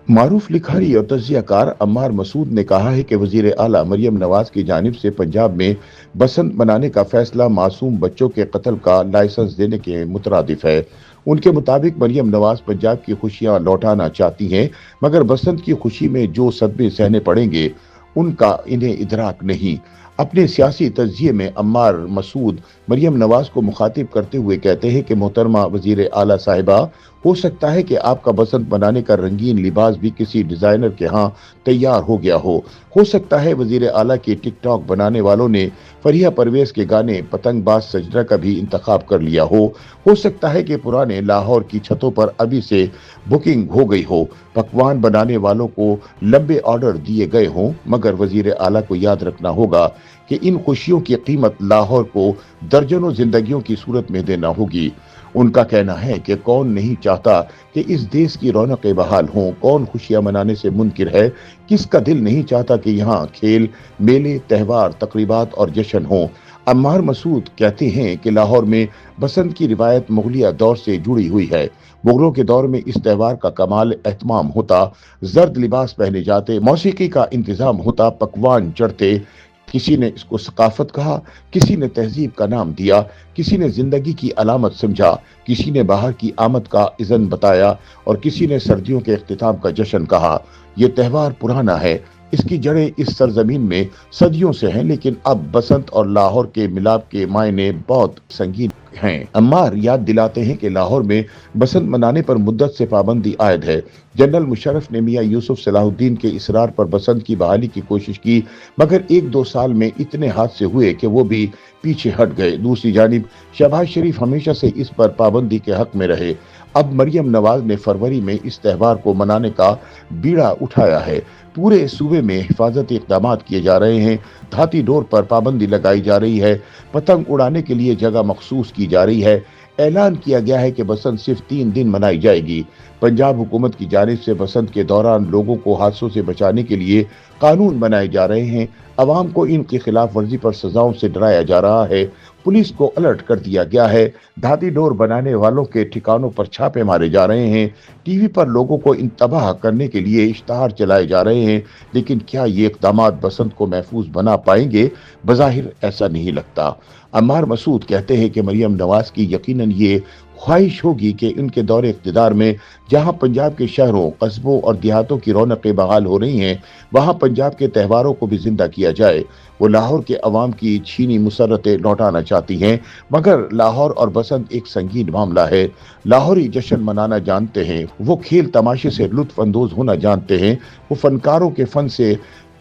मारूफ लिखारी और तजियाकार अम्मार मसूद ने कहा है कि वजीर आला मरियम नवाज की जानिब से पंजाब में बसंत मनाने का फैसला मासूम बच्चों के कत्ल का लाइसेंस देने के मुतरादिफ है। उनके मुताबिक मरियम नवाज पंजाब की खुशियां लौटाना चाहती हैं, मगर बसंत की खुशी में जो सदमे सहने पड़ेंगे उनका इन्हें इदराक नहीं। अपने सियासी तजिए में अम्मार मसूद मरियम नवाज को मुखातिब करते हुए कहते हैं कि मोहतरमा वजीर आला साहिबा, हो सकता है कि आपका बसंत मनाने का रंगीन लिबास भी किसी डिजाइनर के यहाँ तैयार हो गया हो सकता है वजीर आला के टिकटॉक बनाने वालों ने फरिया परवेज के गाने पतंगबाज सजना का भी इंतखाब कर लिया हो सकता है कि पुराने लाहौर की छतों पर अभी से बुकिंग हो गई हो, पकवान बनाने वालों को लंबे ऑर्डर दिए गए हों, मगर वजीर आला को याद रखना होगा कि इन खुशियों की कीमत लाहौर को दर्जनों जिंदगियों की सूरत में देना होगी। उनका कहना है कि कौन नहीं चाहता कि इस देश की रौनकें बहाल हों, कौन खुशियां मनाने से मुनकिर है, किसका दिल नहीं चाहता कि यहाँ खेल, मेले, त्योहार, तकरीबात और जश्न हों। अम्मार मसूद कहते हैं कि लाहौर में बसंत की रिवायत मुगलिया दौर से जुड़ी हुई है। मुगलों के दौर में इस त्यौहार का कमाल एहतमाम होता, जर्द लिबास पहने जाते, मौसीकी का इंतजाम होता, पकवान चढ़ते। किसी ने इसको सकाफत कहा, किसी ने तहजीब का नाम दिया, किसी ने जिंदगी की अलामत समझा, किसी ने बाहर की आमद का इज़न बताया और किसी ने सर्दियों के इख्तिताम का जश्न कहा। यह त्यौहार पुराना है, इसकी जड़ें इस सरजमीन में सदियों से हैं, लेकिन अब बसंत और लाहौर के मिलाप के मायने बहुत संगीन हैं। अम्मार याद दिलाते हैं कि लाहौर में बसंत मनाने पर मुद्दत से पाबंदी आयद है। जनरल मुशर्रफ ने मियां यूसुफ सलाहुद्दीन के इसरार पर बसंत की बहाली की कोशिश की, मगर 1-2 साल में इतने हादसे हुए कि वो भी पीछे हट गए। दूसरी जानिब शहबाज शरीफ हमेशा से इस पर पाबंदी के हक में रहे। अब मरियम नवाज ने फरवरी में इस त्यौहार को मनाने का बीड़ा उठाया है। पूरे सूबे में हिफाजती इक़दामात किए जा रहे हैं, धाती डोर पर पाबंदी लगाई जा रही है, पतंग उड़ाने के लिए जगह मखसूस की जा रही है। ऐलान किया गया है कि बसंत सिर्फ 3 दिन मनाई जाएगी। पंजाब हुकूमत की जानिब से बसंत के दौरान लोगों को हादसों से बचाने के लिए कानून बनाए जा रहे हैं। अवाम को इनकी खिलाफ वर्जी पर सजाओं से डराया जा रहा है। पुलिस को अलर्ट कर दिया गया है। धाती डोर बनाने वालों के ठिकानों पर छापे मारे जा रहे हैं। टीवी पर लोगों को इंतबाह करने के लिए इश्तहार चलाए जा रहे हैं। लेकिन क्या ये इक़दामात बसंत को महफूज बना पाएंगे? बज़ाहिर ऐसा नहीं लगता। अम्मार मसूद कहते हैं कि मरियम नवाज की यकीनन ये ख्वाहिश होगी कि उनके दौरे इक़्तिदार में जहां पंजाब के शहरों, कस्बों और देहातों की रौनकें बहाल हो रही हैं, वहां पंजाब के त्यौहारों को भी जिंदा किया जाए। वो लाहौर के अवाम की छीनी मुसर्रतें लौटाना चाहती हैं, मगर लाहौर और बसंत एक संगीन मामला है। लाहौरी जश्न मनाना जानते हैं, वो खेल तमाशे से लुत्फ अंदोज होना जानते हैं, वो फनकारों के फन से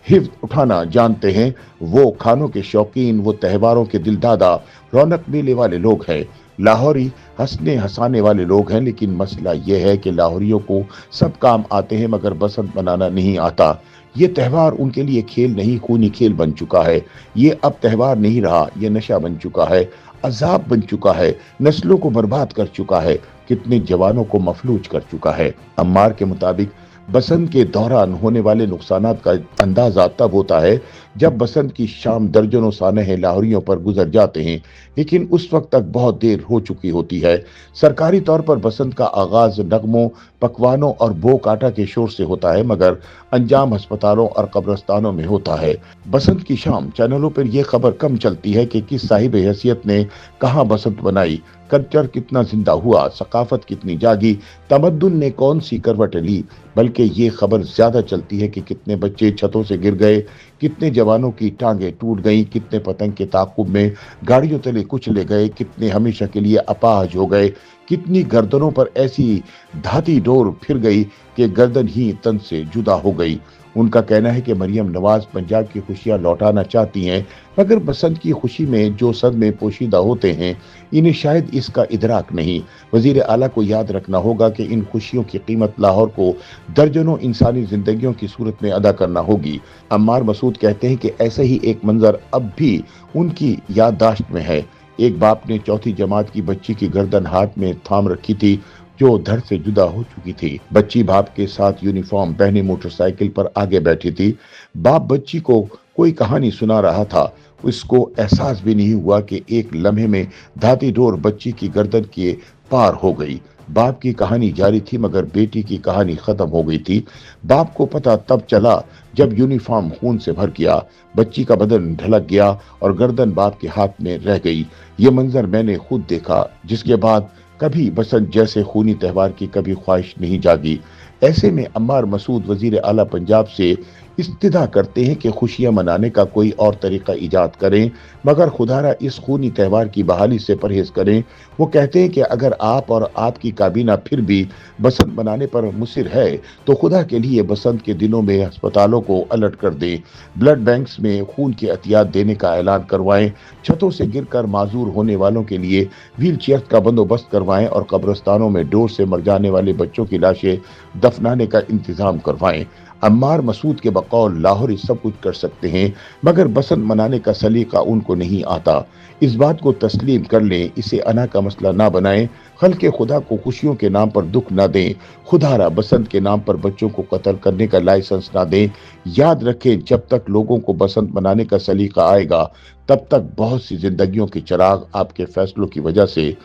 हिफ्ज उठाना जानते हैं, वो खानों के शौकीन, वो त्यौहारों के दिलदादा, रौनक मेले वाले लोग हैं। लाहौरी हंसने हंसाने वाले लोग हैं, लेकिन मसला यह है कि लाहौरियों को सब काम आते हैं मगर बसंत मनाना नहीं आता। ये त्यौहार उनके लिए खेल नहीं, खूनी खेल बन चुका है। ये अब त्यौहार नहीं रहा, ये नशा बन चुका है, अजाब बन चुका है, नस्लों को बर्बाद कर चुका है, कितने जवानों को मफलूज कर चुका है। अम्मार के मुताबिक बसंत के दौरान होने वाले नुकसानात का अंदाजा तब होता है जब बसंत की शाम दर्जनों सानहे लाहौरियों पर गुजर जाते हैं, लेकिन उस वक्त तक बहुत देर हो चुकी होती है। सरकारी तौर पर बसंत का आगाज नगमों, पकवानों और बो काटा के शोर से होता है, मगर अंजाम अस्पतालों और कब्रस्तानों में होता है। बसंत की शाम चैनलों पर यह खबर कम चलती है कि किस साहिब हैसियत ने कहाँ बसंत बनाई, कल्चर कितना जिंदा हुआ, सकाफत कितनी जागी, तमद्दुन ने कौन सी करवट ली, बल्कि ये खबर ज्यादा चलती है कि कितने बच्चे छतों से गिर गए, कितने जवानों की टांगें टूट गईं, कितने पतंग के ताकुब में गाड़ियों तले कुचले गए, कितने हमेशा के लिए अपाहज हो गए, कितनी गर्दनों पर ऐसी धाती डोर फिर गई कि गर्दन ही तन से जुदा हो गई। उनका कहना है कि मरियम नवाज पंजाब की खुशियां लौटाना चाहती हैं, मगर बसंत की खुशी में जो सदमे पोशीदा होते हैं, इन्हें शायद इसका इदराक नहीं। वजीर आला को याद रखना होगा कि इन खुशियों की कीमत लाहौर को दर्जनों इंसानी जिंदगियों की सूरत में अदा करना होगी। अम्मार मसूद कहते हैं कि ऐसा ही एक मंजर अब भी उनकी याददाश्त में है। एक बाप ने चौथी जमात की बच्ची की गर्दन हाथ में थाम रखी थी, जो धड़ से जुदा हो चुकी थी। बच्ची बाप के साथ यूनिफॉर्म पहने मोटरसाइकिल पर आगे बैठी थी। बाप बच्ची को कोई कहानी सुना रहा था। उसको एहसास भी नहीं हुआ कि एक लम्हे में धाती डोर बच्ची की गर्दन के पार हो गई। बाप की कहानी जारी थी मगर बेटी की कहानी खत्म हो गई थी। बाप को पता तब चला जब यूनिफॉर्म खून से भर गया, बच्ची का बदन ढलक गया और गर्दन बाप के हाथ में रह गई। ये मंजर मैंने खुद देखा, जिसके बाद कभी बसंत जैसे खूनी त्योहार की कभी ख्वाहिश नहीं जागी। ऐसे में अम्मार मसूद वजीर आला पंजाब से इस्तिदा करते हैं कि खुशियां मनाने का कोई और तरीका इजाद करें, मगर खुदारा इस खूनी त्योहार की बहाली से परहेज करें। वो कहते हैं कि अगर आप और आपकी काबीना फिर भी बसंत मनाने पर मुसिर है तो खुदा के लिए बसंत के दिनों में अस्पतालों को अलर्ट कर दें, ब्लड बैंक्स में खून के एहतियात देने का ऐलान करवाएं, छतों से गिरकर माजूर होने वालों के लिए व्हील चेयर का बंदोबस्त करवाएं और कब्रिस्तानों में डोर से मर जाने वाले बच्चों की लाशें दफनाने का इंतजाम करवाएं। अम्मार मसूद के बकौल लाहौरी सब कुछ कर सकते हैं मगर बसंत मनाने का सलीका उनको नहीं आता। इस बात को तस्लीम कर लें, इसे अना का मसला ना बनाएं, खल्के खुदा को खुशियों के नाम पर दुख ना दें, खुदारा बसंत के नाम पर बच्चों को कत्ल करने का लाइसेंस ना दें। याद रखें, जब तक लोगों को बसंत मनाने का सलीका आएगा तब तक बहुत सी जिंदगियों के चिराग आपके फैसलों की वजह से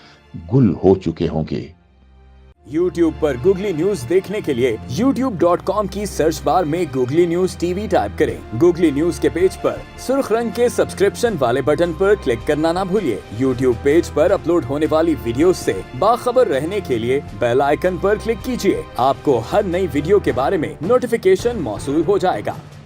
गुल हो चुके होंगे। YouTube पर गूगली न्यूज देखने के लिए youtube.com की सर्च बार में गूगली न्यूज टीवी टाइप करें। गूगली न्यूज के पेज पर सुर्ख रंग के सब्सक्रिप्शन वाले बटन पर क्लिक करना ना भूलिए। YouTube पेज पर अपलोड होने वाली वीडियोस से बाखबर रहने के लिए बेल आइकन पर क्लिक कीजिए। आपको हर नई वीडियो के बारे में नोटिफिकेशन मौसूल हो जाएगा।